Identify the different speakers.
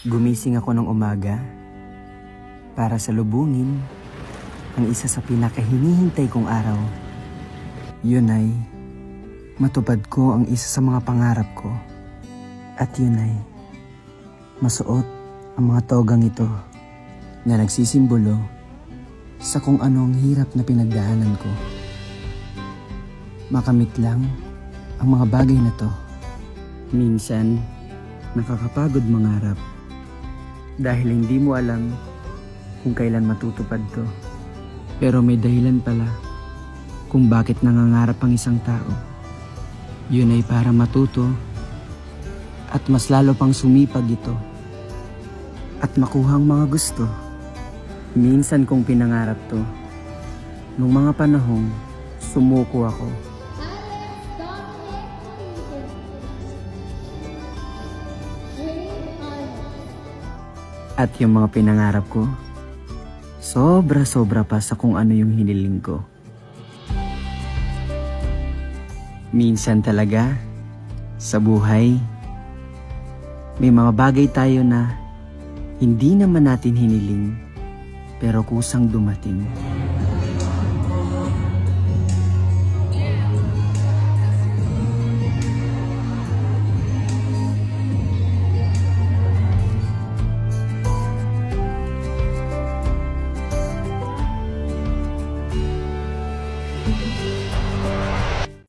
Speaker 1: Gumising ako ng umaga para salubungin ang isa sa pinakahinihintay kong araw. Yun ay matupad ko ang isa sa mga pangarap ko. At yun ay masuot ang mga togang ito na nagsisimbolo sa kung ano ang hirap na pinagdaanan ko. Makamit lang ang mga bagay na to. Minsan, nakakapagod mangarap dahil hindi mo alam kung kailan matutupad to. Pero may dahilan pala kung bakit nangangarap ang isang tao. Yun ay para matuto at mas lalo pang sumipag ito at makuha ang mga gusto. Minsan kong pinangarap to nung mga panahong sumuko ako. At yung mga pinangarap ko, sobra-sobra pa sa kung ano yung hiniling ko. Minsan talaga, sa buhay, may mga bagay tayo na hindi naman natin hiniling, pero kusang dumating.